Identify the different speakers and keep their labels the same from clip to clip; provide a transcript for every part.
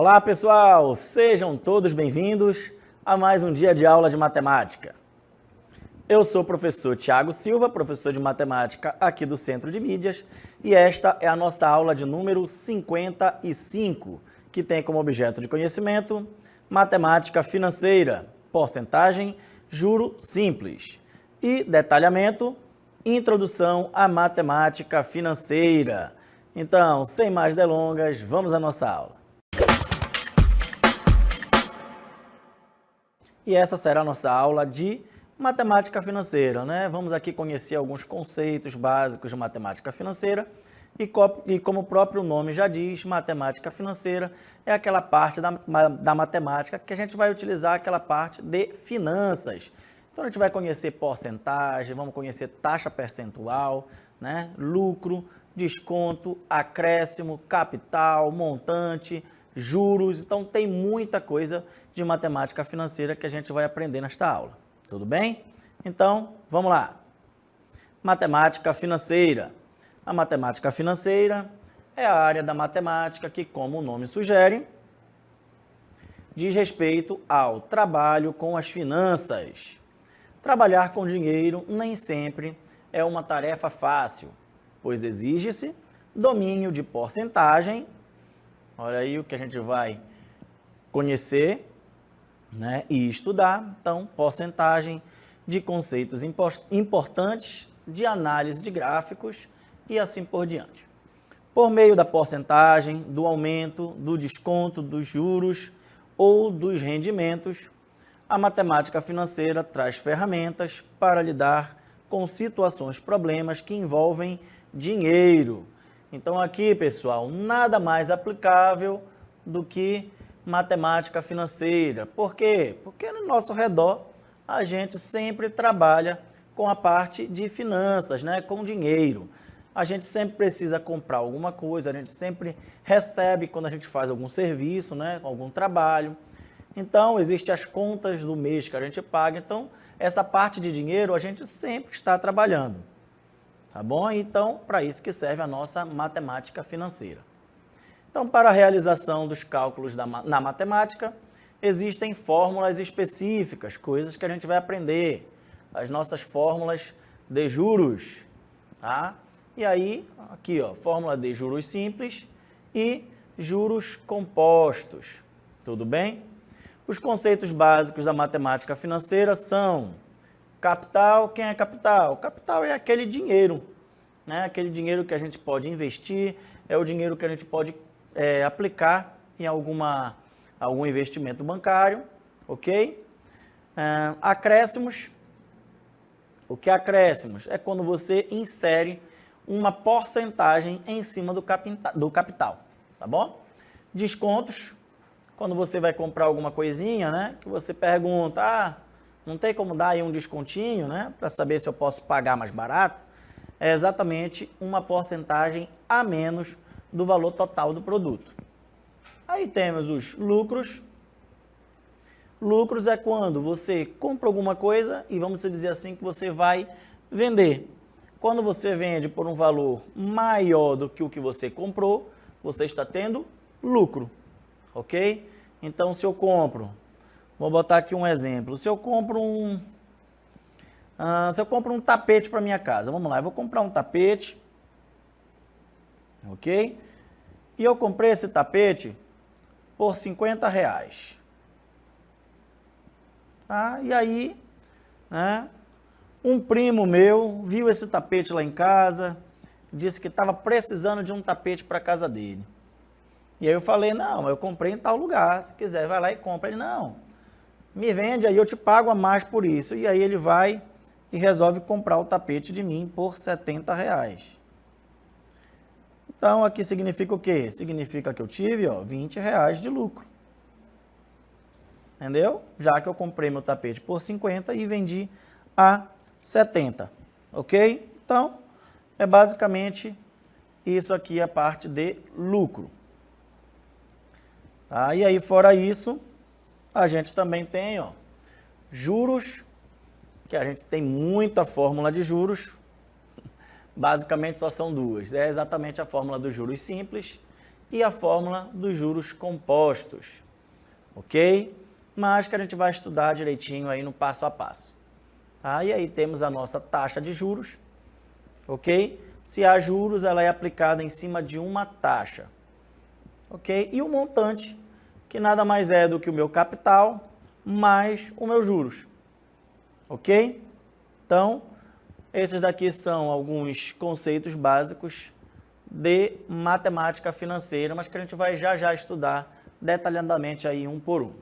Speaker 1: Olá pessoal, sejam todos bem-vindos a mais um dia de aula de matemática. Eu sou o professor Thiago Silva, professor de matemática aqui do Centro de Mídias, e esta é a nossa aula de número 55, que tem como objeto de conhecimento matemática financeira, porcentagem, juro simples e detalhamento, introdução à matemática financeira. Então, sem mais delongas, vamos à nossa aula. E essa será a nossa aula de matemática financeira, né? Vamos aqui conhecer alguns conceitos básicos de matemática financeira e como o próprio nome já diz, matemática financeira é aquela parte da matemática que a gente vai utilizar, aquela parte de finanças. Então, a gente vai conhecer porcentagem, vamos conhecer taxa percentual, né? Lucro, desconto, acréscimo, capital, montante, juros. Então, tem muita coisa de matemática financeira que a gente vai aprender nesta aula. Tudo bem? Então, vamos lá. Matemática financeira. A matemática financeira é a área da matemática que, como o nome sugere, diz respeito ao trabalho com as finanças. Trabalhar com dinheiro nem sempre é uma tarefa fácil, pois exige-se domínio de porcentagem. Olha aí o que a gente vai conhecer, né, e estudar. Então, porcentagem de conceitos importantes de análise de gráficos e assim por diante. Por meio da porcentagem, do aumento, do desconto, dos juros ou dos rendimentos, a matemática financeira traz ferramentas para lidar com situações, problemas que envolvem dinheiro. Então aqui, pessoal, nada mais aplicável do que matemática financeira. Por quê? Porque no nosso redor a gente sempre trabalha com a parte de finanças, né? Com dinheiro. A gente sempre precisa comprar alguma coisa, a gente sempre recebe quando a gente faz algum serviço, né? Algum trabalho. Então, existem as contas do mês que a gente paga. Então, essa parte de dinheiro a gente sempre está trabalhando. Tá bom? Então, para isso que serve a nossa matemática financeira. Então, para a realização dos cálculos na matemática, existem fórmulas específicas, coisas que a gente vai aprender. As nossas fórmulas de juros, tá? E aí, aqui, ó, fórmula de juros simples e juros compostos. Tudo bem? Os conceitos básicos da matemática financeira são capital. Quem é capital? Capital é aquele dinheiro, né? Aquele dinheiro que a gente pode investir, é o dinheiro que a gente pode aplicar em algum investimento bancário, ok? Acréscimos. O que é acréscimos? É quando você insere uma porcentagem em cima do capital, tá bom? Descontos, quando você vai comprar alguma coisinha, né? Que você pergunta, não tem como dar aí um descontinho, né? Para saber se eu posso pagar mais barato. É exatamente uma porcentagem a menos do valor total do produto. Aí temos os lucros. Lucros é quando você compra alguma coisa e vamos dizer assim que você vai vender. Quando você vende por um valor maior do que o que você comprou, você está tendo lucro, ok? Então, se eu compro, vou botar aqui um exemplo, se eu compro um tapete para minha casa, vamos lá, eu vou comprar um tapete, ok? E eu comprei esse tapete por R$50. E aí, né, um primo meu viu esse tapete lá em casa, disse que estava precisando de um tapete para a casa dele. E aí eu falei, não, eu comprei em tal lugar, se quiser vai lá e compra. Ele, não, me vende aí, eu te pago a mais por isso. E aí ele vai e resolve comprar o tapete de mim por R$70. Então, aqui significa o quê? Significa que eu tive, ó, R$20 de lucro. Entendeu? Já que eu comprei meu tapete por 50 e vendi a 70, ok? Então, é basicamente isso aqui, a parte de lucro. Tá? E aí, fora isso, a gente também tem, ó, juros, que a gente tem muita fórmula de juros. Basicamente só são duas. É exatamente a fórmula dos juros simples e a fórmula dos juros compostos, ok? Mas que a gente vai estudar direitinho aí no passo a passo. Tá? E aí temos a nossa taxa de juros, ok? Se há juros, ela é aplicada em cima de uma taxa, ok? E o montante, que nada mais é do que o meu capital mais os meus juros, ok? Então, esses daqui são alguns conceitos básicos de matemática financeira, mas que a gente vai já estudar detalhadamente aí um por um.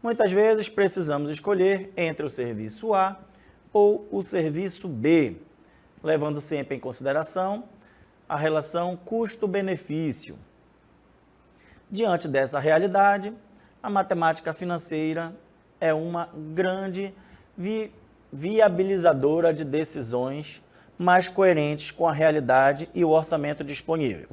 Speaker 1: Muitas vezes precisamos escolher entre o serviço A ou o serviço B, levando sempre em consideração a relação custo-benefício. Diante dessa realidade, a matemática financeira é uma grande viabilizadora de decisões mais coerentes com a realidade e o orçamento disponível.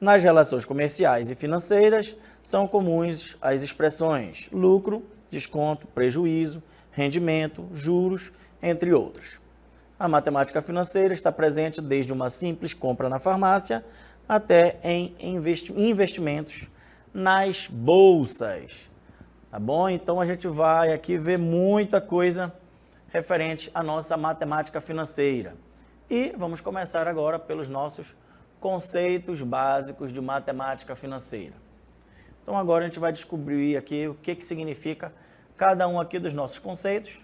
Speaker 1: Nas relações comerciais e financeiras, são comuns as expressões lucro, desconto, prejuízo, rendimento, juros, entre outros. A matemática financeira está presente desde uma simples compra na farmácia até em investimentos nas bolsas. Tá bom? Então a gente vai aqui ver muita coisa referente à nossa matemática financeira. E vamos começar agora pelos nossos conceitos básicos de matemática financeira. Então agora a gente vai descobrir aqui o que significa cada um aqui dos nossos conceitos: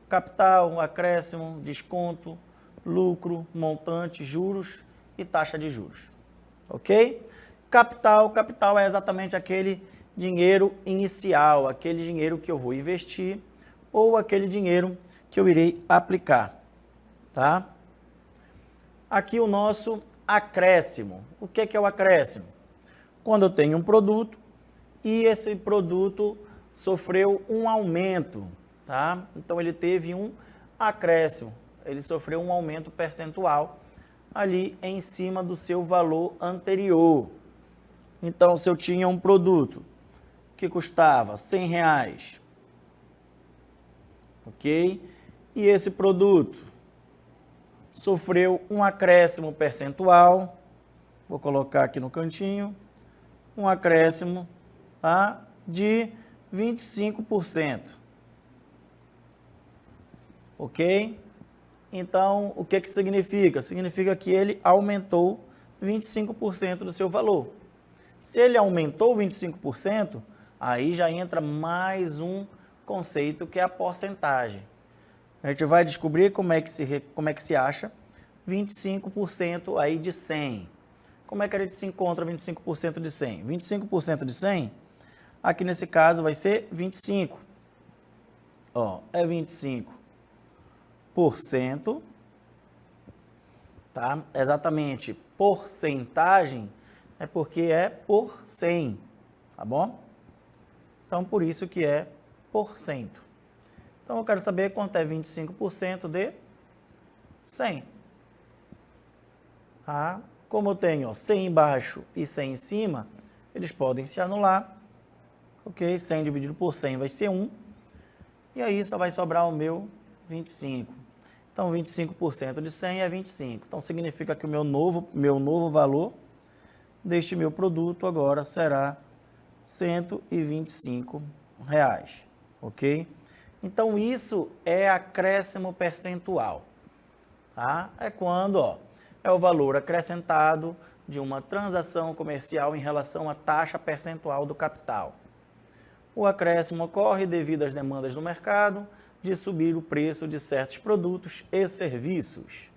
Speaker 1: capital, acréscimo, desconto, lucro, montante, juros e taxa de juros. Ok? Capital é exatamente aquele dinheiro inicial, aquele dinheiro que eu vou investir ou aquele dinheiro que eu irei aplicar, tá? Aqui o nosso acréscimo. O que é o acréscimo? Quando eu tenho um produto e esse produto sofreu um aumento, tá? Então ele teve um acréscimo, ele sofreu um aumento percentual ali em cima do seu valor anterior. Então, se eu tinha um produto que custava R$100, ok? E esse produto sofreu um acréscimo percentual, vou colocar aqui no cantinho, um acréscimo, tá, de 25%, ok? Então, o que significa? Significa que ele aumentou 25% do seu valor. Se ele aumentou 25%, aí já entra mais um conceito que é a porcentagem. A gente vai descobrir como é que se acha 25% aí de 100. Como é que a gente se encontra 25% de 100? 25% de 100, aqui nesse caso vai ser 25. Ó, é 25%, tá? Exatamente, porcentagem é porque é por 100, tá bom? Então, por isso que é por cento. Então, eu quero saber quanto é 25% de 100. Tá? Como eu tenho 100 embaixo e 100 em cima, eles podem se anular. Ok? 100 dividido por 100 vai ser 1. E aí só vai sobrar o meu 25. Então, 25% de 100 é 25. Então, significa que o meu novo valor deste meu produto agora será R$125, ok? Então, isso é acréscimo percentual, tá? É quando, ó, é o valor acrescentado de uma transação comercial em relação à taxa percentual do capital. O acréscimo ocorre devido às demandas do mercado de subir o preço de certos produtos e serviços.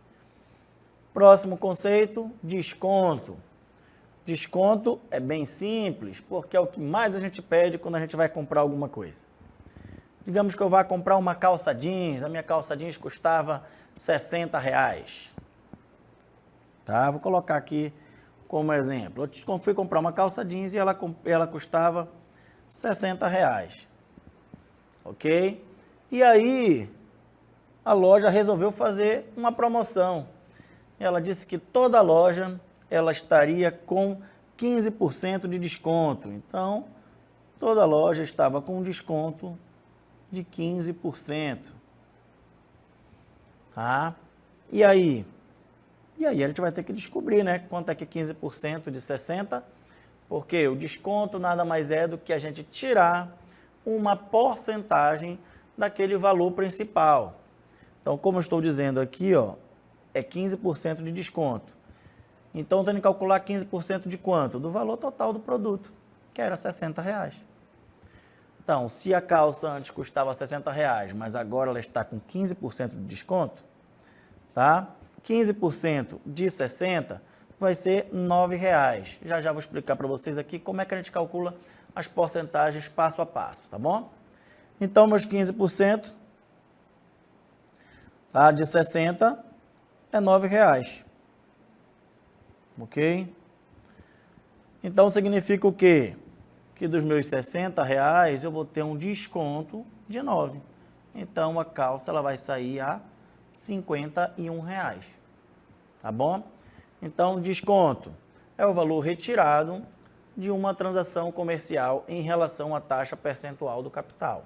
Speaker 1: Próximo conceito, desconto. Desconto é bem simples, porque é o que mais a gente pede quando a gente vai comprar alguma coisa. Digamos que eu vá comprar uma calça jeans, a minha calça jeans custava R$60. Tá? Vou colocar aqui como exemplo. Eu fui comprar uma calça jeans e ela custava R$60. Ok? E aí, a loja resolveu fazer uma promoção. Ela disse que toda loja ela estaria com 15% de desconto. Então, toda loja estava com um desconto de 15%. Tá? E aí, E aí a gente vai ter que descobrir, né, quanto é que 15% de 60, porque o desconto nada mais é do que a gente tirar uma porcentagem daquele valor principal. Então, como eu estou dizendo aqui, ó, é 15% de desconto. Então, tenho que calcular 15% de quanto? Do valor total do produto, que era R$60. Então, se a calça antes custava R$60, mas agora ela está com 15% de desconto, tá? 15% de 60 vai ser R$9. Já já vou explicar para vocês aqui como é que a gente calcula as porcentagens passo a passo, tá bom? Então, meus 15%, tá, de 60 é R$9. Ok? Então, significa o quê? Que dos meus R$60 eu vou ter um desconto de 9. Então, a calça ela vai sair a R$51. Tá bom? Então, desconto é o valor retirado de uma transação comercial em relação à taxa percentual do capital.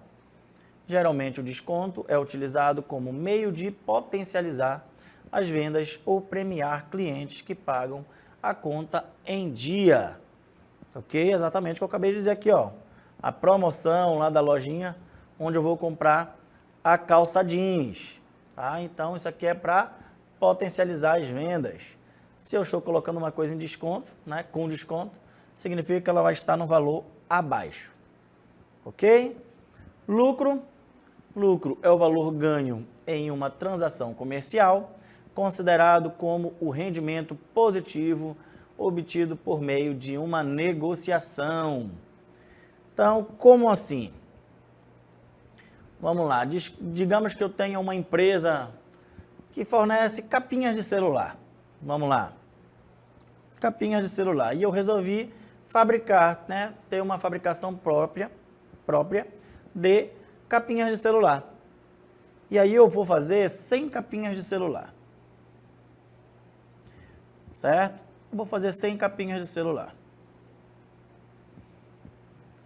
Speaker 1: Geralmente, o desconto é utilizado como meio de potencializar as vendas ou premiar clientes que pagam a conta em dia. Ok? Exatamente o que eu acabei de dizer aqui, ó. A promoção lá da lojinha onde eu vou comprar a calça jeans. Tá? Então, isso aqui é para potencializar as vendas. Se eu estou colocando uma coisa em desconto, né, com desconto, significa que ela vai estar no valor abaixo. Ok? Lucro. Lucro é o valor ganho em uma transação comercial, considerado como o rendimento positivo obtido por meio de uma negociação. Então, como assim? Vamos lá, digamos que eu tenha uma empresa que fornece capinhas de celular. Vamos lá, capinhas de celular. E eu resolvi fabricar, né, ter uma fabricação própria de capinhas de celular. E aí eu vou fazer 100 capinhas de celular. Certo? Eu vou fazer 100 capinhas de celular.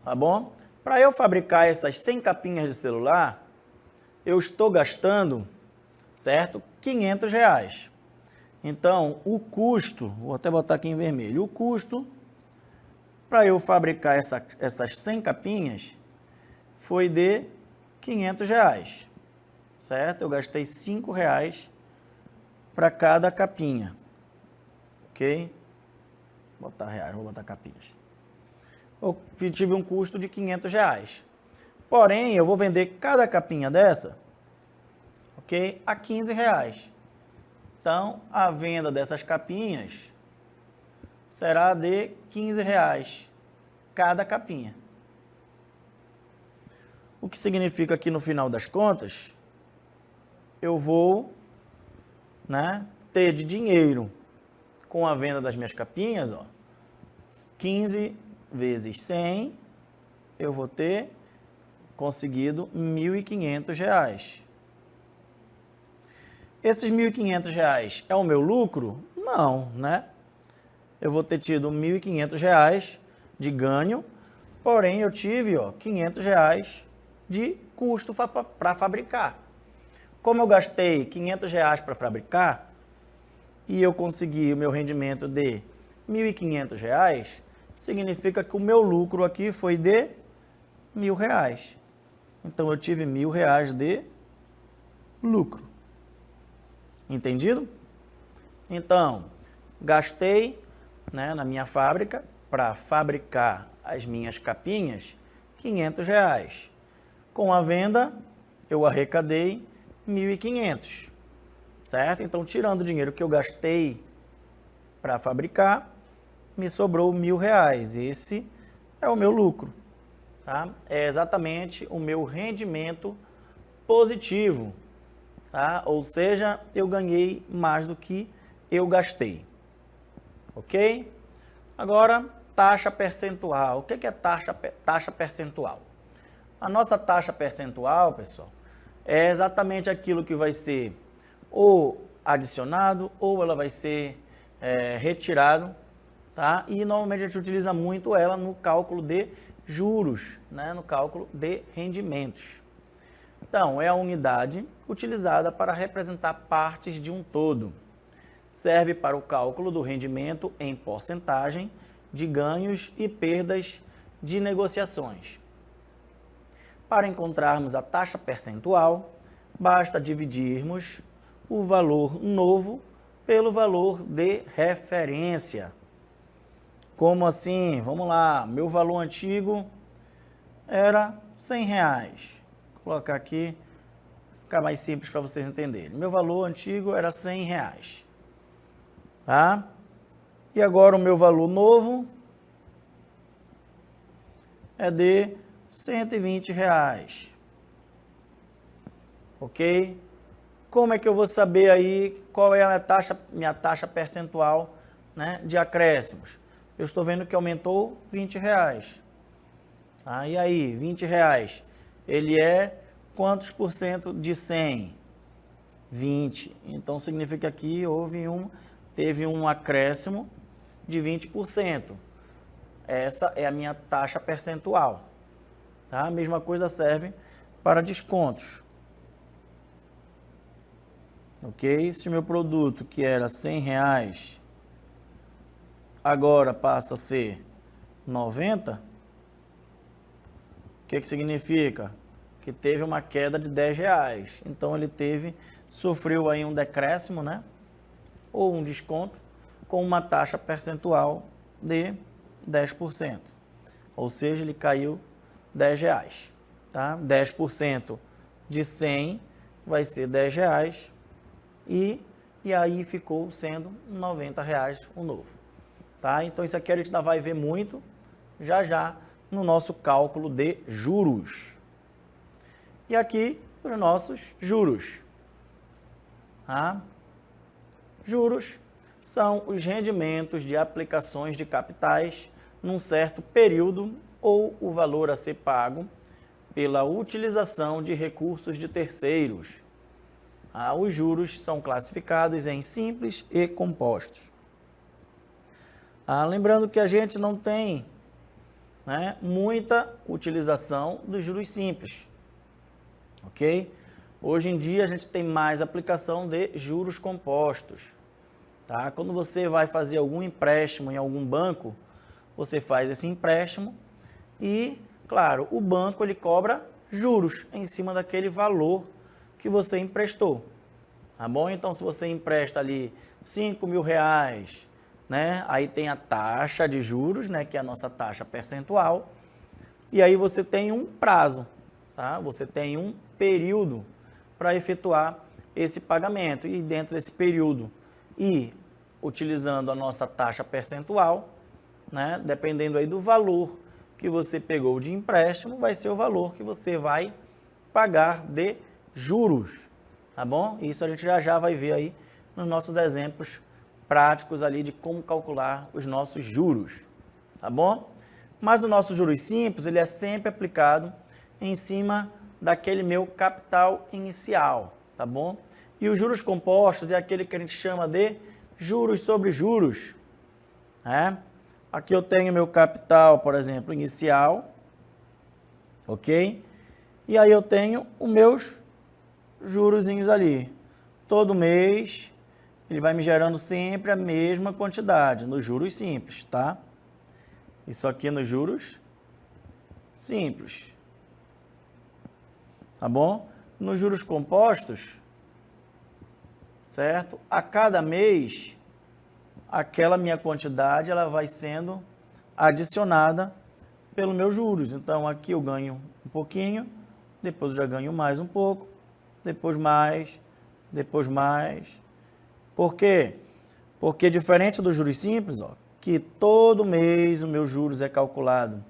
Speaker 1: Tá bom? Para eu fabricar essas 100 capinhas de celular, eu estou gastando, certo? R$500. Então, o custo, vou até botar aqui em vermelho, o custo para eu fabricar essas 100 capinhas foi de R$500, certo? Eu gastei R$5 para cada capinha, ok? Vou botar reais, vou botar capinhas. Eu tive um custo de R$500. Porém, eu vou vender cada capinha dessa, ok? A R$15. Então, a venda dessas capinhas será de R$15 cada capinha. O que significa que no final das contas, eu vou, né, ter de dinheiro com a venda das minhas capinhas, ó, 15 vezes 100, eu vou ter conseguido R$1.500. Esses R$1.500 é o meu lucro? Não, né? Eu vou ter tido R$1.500 de ganho, porém eu tive, ó, R$500 de custo para fabricar. Como eu gastei R$500 para fabricar e eu consegui o meu rendimento de R$1.500, significa que o meu lucro aqui foi de R$1.000. Então, eu tive R$1.000 de lucro. Entendido? Então, gastei, né, na minha fábrica para fabricar as minhas capinhas R$500. Com a venda, eu arrecadei R$1.500, certo? Então, tirando o dinheiro que eu gastei para fabricar, me sobrou R$1.000. Esse é o meu lucro, tá? É exatamente o meu rendimento positivo, tá? Ou seja, eu ganhei mais do que eu gastei, ok? Agora, taxa percentual. O que é taxa percentual? A nossa taxa percentual, pessoal, é exatamente aquilo que vai ser ou adicionado ou ela vai ser retirado, tá? E normalmente a gente utiliza muito ela no cálculo de juros, né? No cálculo de rendimentos. Então, é a unidade utilizada para representar partes de um todo. serve para o cálculo do rendimento em porcentagem de ganhos e perdas de negociações. Para encontrarmos a taxa percentual, basta dividirmos o valor novo pelo valor de referência. Como assim? Vamos lá, meu valor antigo era R$100. Vou colocar aqui, ficar mais simples para vocês entenderem. Meu valor antigo era R$100, tá? E agora o meu valor novo é de R$120, ok? Como é que eu vou saber aí qual é a minha taxa percentual, né, de acréscimos? Eu estou vendo que aumentou R$20. Ah, e aí, R$20, ele é quantos por cento de 100? 20. Então, significa que teve um acréscimo de 20%. Essa é a minha taxa percentual. Tá? A mesma coisa serve para descontos. Ok? Se o meu produto, que era R$100, agora passa a ser 90, o que significa? Que teve uma queda de R$10. Então, ele sofreu aí um decréscimo, né? Ou um desconto com uma taxa percentual de 10%. Ou seja, ele caiu R$10. Tá? 10% de 100 vai ser R$10 e aí ficou sendo R$90 o novo. Tá? Então, isso aqui a gente ainda vai ver muito já no nosso cálculo de juros. E aqui, os nossos juros. Tá? Juros são os rendimentos de aplicações de capitais num certo período ou o valor a ser pago pela utilização de recursos de terceiros. Os juros são classificados em simples e compostos. Lembrando que a gente não tem, né, muita utilização dos juros simples, ok? Hoje em dia a gente tem mais aplicação de juros compostos. Tá? Quando você vai fazer algum empréstimo em algum banco, você faz esse empréstimo e, claro, o banco ele cobra juros em cima daquele valor que você emprestou. Tá bom? Então, se você empresta ali R$5.000, né? Aí tem a taxa de juros, né? Que é a nossa taxa percentual. E aí você tem um prazo, tá? Você tem um período para efetuar esse pagamento. E dentro desse período utilizando a nossa taxa percentual, né? Dependendo aí do valor que você pegou de empréstimo, vai ser o valor que você vai pagar de juros, tá bom? Isso a gente já vai ver aí nos nossos exemplos práticos ali de como calcular os nossos juros, tá bom? Mas o nosso juros simples, ele é sempre aplicado em cima daquele meu capital inicial, tá bom? E os juros compostos é aquele que a gente chama de juros sobre juros, né? Aqui eu tenho meu capital, por exemplo, inicial, ok? E aí eu tenho os meus jurozinhos ali. Todo mês ele vai me gerando sempre a mesma quantidade nos juros simples, tá? Isso aqui nos juros simples, tá bom? Nos juros compostos, certo? A cada mês, aquela minha quantidade ela vai sendo adicionada pelos meus juros. Então, aqui eu ganho um pouquinho, depois eu já ganho mais um pouco, depois mais, depois mais. Por quê? Porque diferente dos juros simples, ó, que todo mês o meu juros é calculado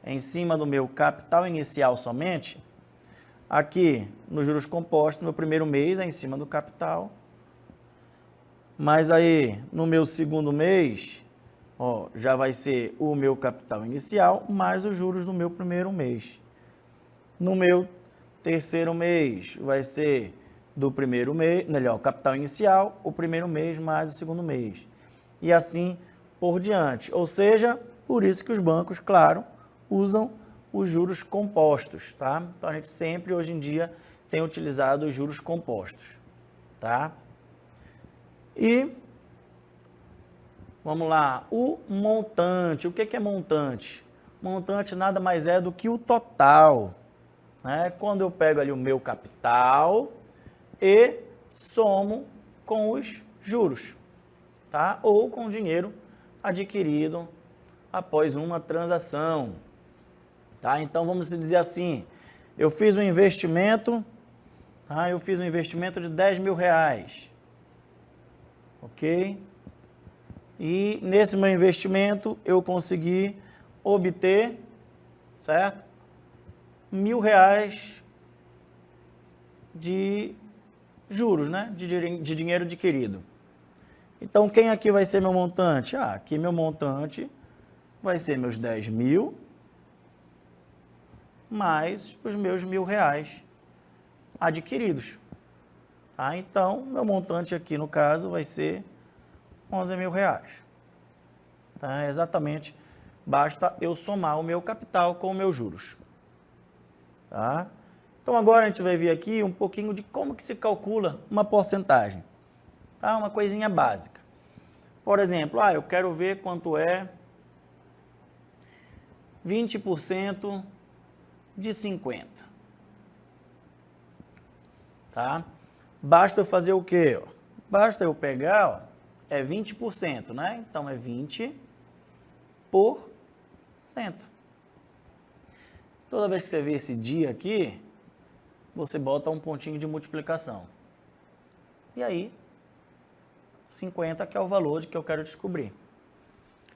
Speaker 1: em cima do meu capital inicial somente, aqui nos juros compostos, no meu primeiro mês é em cima do capital, mas aí no meu segundo mês, ó, já vai ser o meu capital inicial mais os juros do meu primeiro mês. No meu terceiro mês vai ser do primeiro mês, melhor, capital inicial, o primeiro mês mais o segundo mês. E assim por diante. Ou seja, por isso que os bancos, claro, usam os juros compostos, tá? Então, a gente sempre, hoje em dia, tem utilizado os juros compostos, tá? E Vamos lá, o montante. O que é montante? Montante nada mais é do que o total, né? Quando eu pego ali o meu capital e somo com os juros, tá? Ou com o dinheiro adquirido após uma transação, tá? Então vamos dizer assim, eu fiz um investimento, tá? Eu fiz um investimento de R$10.000, ok? E nesse meu investimento eu consegui obter, certo? R$1.000 de juros, né? De dinheiro adquirido. Então, quem aqui vai ser meu montante? Ah, aqui meu montante vai ser meus 10.000 mais os meus R$1.000 adquiridos. Tá? Então, meu montante aqui no caso vai ser R$11.000. Tá? Exatamente, basta eu somar o meu capital com os meus juros. Tá? Então, agora a gente vai ver aqui um pouquinho de como que se calcula uma porcentagem. Tá? Uma coisinha básica. Por exemplo, eu quero ver quanto é 20% de 50. Tá? Basta eu fazer o quê? Basta eu pegar, é 20%, né? Então, é 20%. Toda vez que você vê esse dia aqui, você bota um pontinho de multiplicação. E aí, 50, que é o valor de que eu quero descobrir.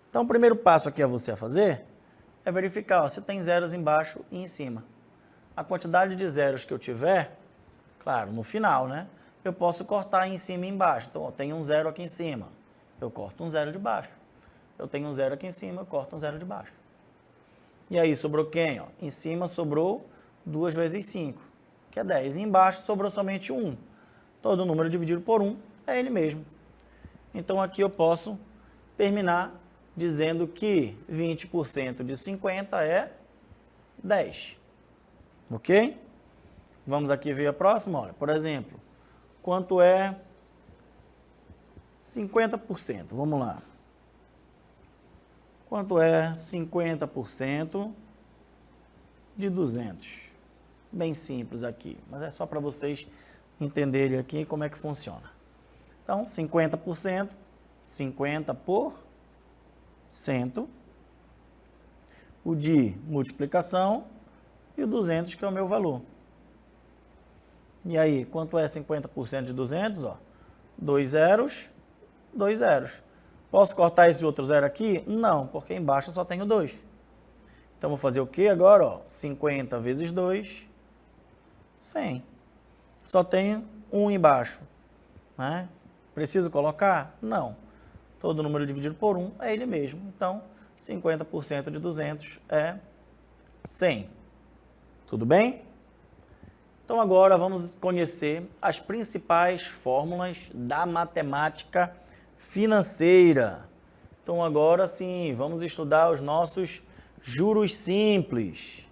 Speaker 1: Então, o primeiro passo aqui a você fazer é verificar se tem zeros embaixo e em cima. A quantidade de zeros que eu tiver, claro, no final, né? Eu posso cortar em cima e embaixo. Então, eu tenho um zero aqui em cima, eu corto um zero de baixo. Eu tenho um zero aqui em cima, eu corto um zero de baixo. E aí, sobrou quem? Em cima sobrou 2 vezes 5, que é 10. E embaixo sobrou somente 1. Todo número dividido por 1 é ele mesmo. Então, aqui eu posso terminar dizendo que 20% de 50 é 10. Ok? Vamos aqui ver a próxima. Olha, por exemplo, quanto é 50%? Vamos lá. Quanto é 50% de 200? Bem simples aqui, mas é só para vocês entenderem aqui como é que funciona. Então, 50%, 50 por 100, o de multiplicação e o 200, que é o meu valor. E aí, quanto é 50% de 200? 2 zeros, 2 zeros. Posso cortar esse outro zero aqui? Não, porque embaixo eu só tenho 2. Então, vou fazer o quê agora? 50 vezes 2, 100. Só tenho 1 embaixo, né? Preciso colocar? Não. Todo número dividido por 1 é ele mesmo. Então, 50% de 200 é 100. Tudo bem? Então, agora vamos conhecer as principais fórmulas da matemática financeira. Então, agora sim, vamos estudar os nossos juros simples.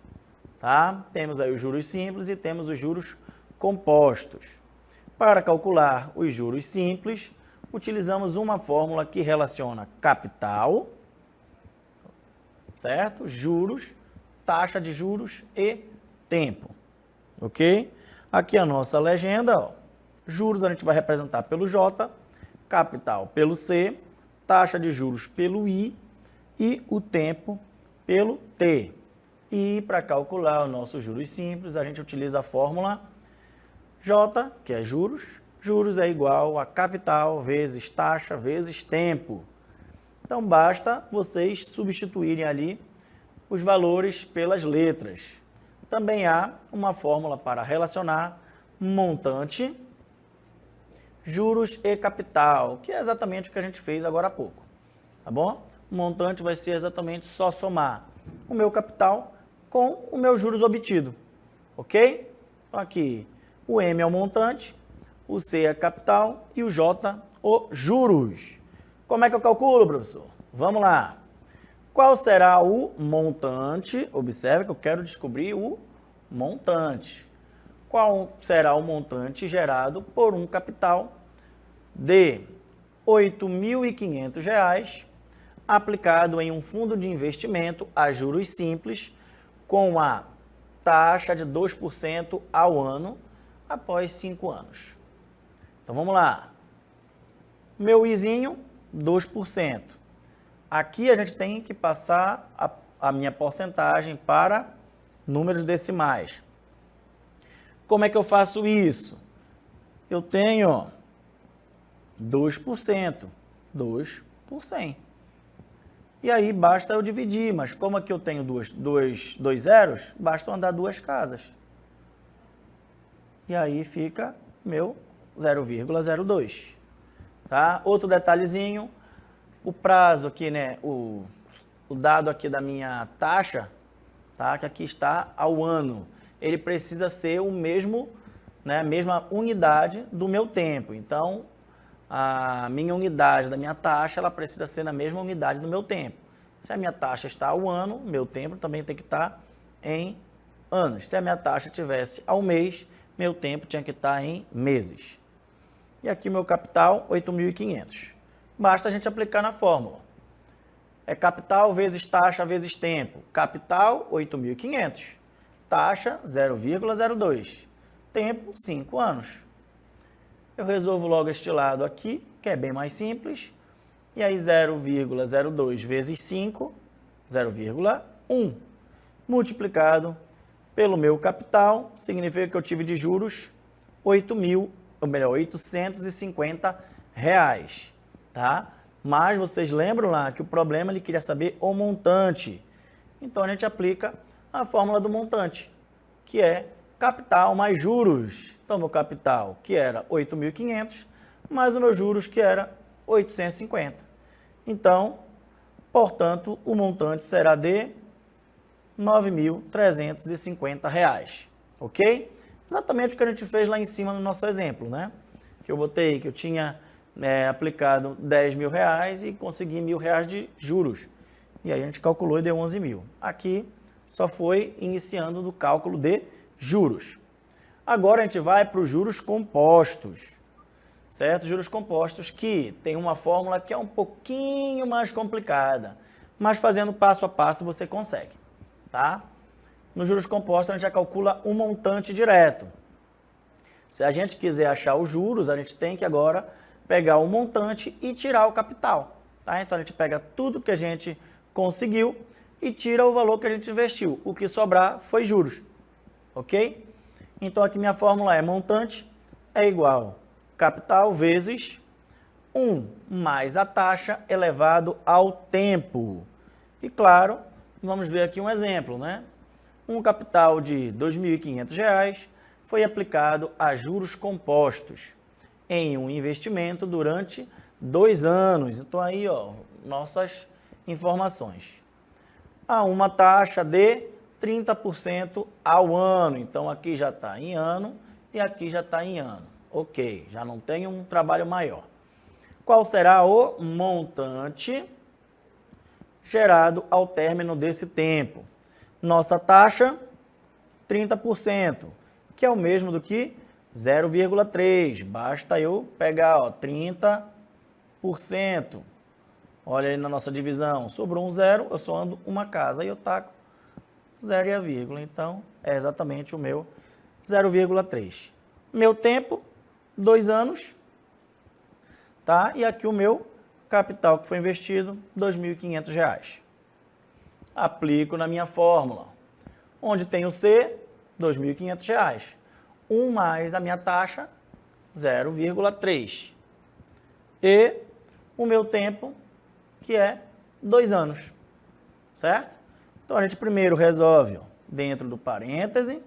Speaker 1: Tá? Temos aí os juros simples e temos os juros compostos. Para calcular os juros simples, utilizamos uma fórmula que relaciona capital, certo? Juros, taxa de juros e tempo, ok? Aqui a nossa legenda, juros a gente vai representar pelo J, capital pelo C, taxa de juros pelo I e o tempo pelo T. E para calcular os nossos juros simples, a gente utiliza a fórmula J, que é juros. Juros é igual a capital vezes taxa vezes tempo. Então, basta vocês substituírem ali os valores pelas letras. Também há uma fórmula para relacionar montante, juros e capital, que é exatamente o que a gente fez agora há pouco. Tá bom? O montante vai ser exatamente só somar o meu capital com o meu juros obtido. Ok? Então, aqui, o M é o montante, o C é capital e o J, o juros. Como é que eu calculo, professor? Vamos lá. Qual será o montante? Observe que eu quero descobrir o montante. Qual será o montante gerado por um capital de R$ 8.500 aplicado em um fundo de investimento a juros simples com a taxa de 2% ao ano após 5 anos. Então vamos lá. Meu izinho, 2%. Aqui a gente tem que passar a minha porcentagem para números decimais. Como é que eu faço isso? Eu tenho 2%, 2 por 100. E aí basta eu dividir, mas como aqui eu tenho dois zeros, basta eu andar 2 casas. E aí fica meu 0,02. Tá? Outro detalhezinho, o prazo aqui, né, o dado aqui da minha taxa, tá, que aqui está ao ano, ele precisa ser o mesmo, né, a mesma unidade do meu tempo. Então, a minha unidade da minha taxa, ela precisa ser na mesma unidade do meu tempo. Se a minha taxa está ao ano, meu tempo também tem que estar em anos. Se a minha taxa tivesse ao mês, meu tempo tinha que estar em meses. E aqui meu capital, 8.500. Basta a gente aplicar na fórmula. É capital vezes taxa vezes tempo. Capital, 8.500. Taxa, 0,02. Tempo, 5 anos. Eu resolvo logo este lado aqui, que é bem mais simples. E aí 0,02 vezes 5, 0,1. Multiplicado pelo meu capital, significa que eu tive de juros 850 reais, tá? Mas vocês lembram lá que o problema ele queria saber o montante. Então a gente aplica a fórmula do montante, que é capital mais juros. Então, meu capital, que era 8.500, mais o meu juros, que era 850. Então, portanto, o montante será de R$ 9.350, ok? Exatamente o que a gente fez lá em cima no nosso exemplo, né? Que eu botei que eu tinha aplicado R$ 10.000 e consegui R$ 1.000 de juros. E aí a gente calculou e deu 11 mil. Aqui só foi iniciando do cálculo de juros. Agora a gente vai para os juros compostos, certo? Juros compostos que tem uma fórmula que é um pouquinho mais complicada, mas fazendo passo a passo você consegue, tá? Nos juros compostos a gente já calcula um montante direto. Se a gente quiser achar os juros, a gente tem que agora pegar o montante e tirar o capital, tá? Então a gente pega tudo que a gente conseguiu e tira o valor que a gente investiu. O que sobrar foi juros, ok? Então aqui minha fórmula é montante é igual capital vezes 1 mais a taxa elevado ao tempo. E claro, vamos ver aqui um exemplo, né? Um capital de R$ 2.500 foi aplicado a juros compostos em um investimento durante 2 anos. Então aí, ó, nossas informações. A uma taxa de 30% ao ano. Então aqui já está em ano e aqui já está em ano. Ok, já não tem um trabalho maior. Qual será o montante gerado ao término desse tempo? Nossa taxa, 30%, que é o mesmo do que 0,3. Basta eu pegar, ó, 30%. Olha aí na nossa divisão, sobrou um zero, eu só ando uma casa e eu taco 0 e a vírgula. Então, é exatamente o meu 0,3. Meu tempo, 2 anos, tá? E aqui o meu capital que foi investido, R$ 2.500. Aplico na minha fórmula, onde tem o C, R$ 2.500. 1 mais a minha taxa, 0,3. E o meu tempo, que é 2 anos, certo? Então, a gente primeiro resolve, ó, dentro do parêntese,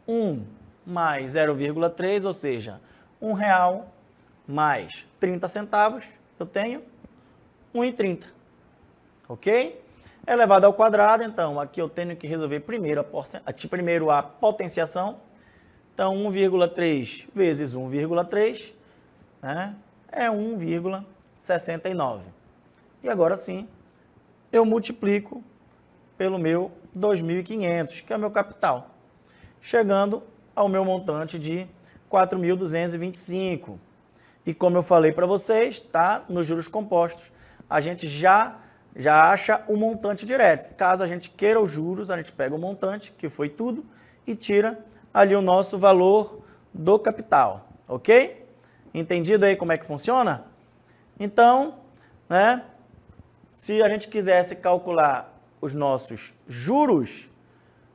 Speaker 1: 1 mais 0,3, ou seja, R$ 1 mais 30 centavos, eu tenho 1,30, ok? Elevado ao quadrado, então, aqui eu tenho que resolver primeiro a potenciação. Então, 1,3 vezes 1,3, né, é 1,69. E agora sim, eu multiplico pelo meu 2.500, que é o meu capital, chegando ao meu montante de 4.225. E como eu falei para vocês, tá, nos juros compostos, a gente já já acha o montante direto. Caso a gente queira os juros, a gente pega o montante, que foi tudo, e tira ali o nosso valor do capital, ok? Entendido aí como é que funciona? Então, né, se a gente quisesse calcular os nossos juros,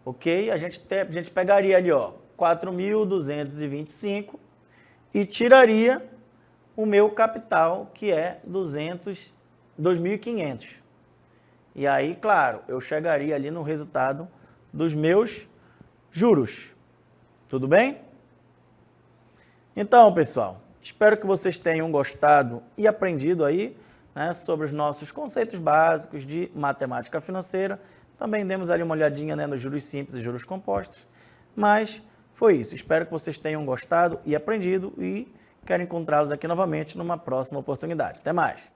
Speaker 1: ok? A gente pegaria ali, ó, 4.225 e tiraria o meu capital, que é 2.500. E aí, claro, eu chegaria ali no resultado dos meus juros. Tudo bem? Então, pessoal, espero que vocês tenham gostado e aprendido aí, né, sobre os nossos conceitos básicos de matemática financeira. Também demos ali uma olhadinha, né, nos juros simples e juros compostos. Mas foi isso. Espero que vocês tenham gostado e aprendido e quero encontrá-los aqui novamente numa próxima oportunidade. Até mais!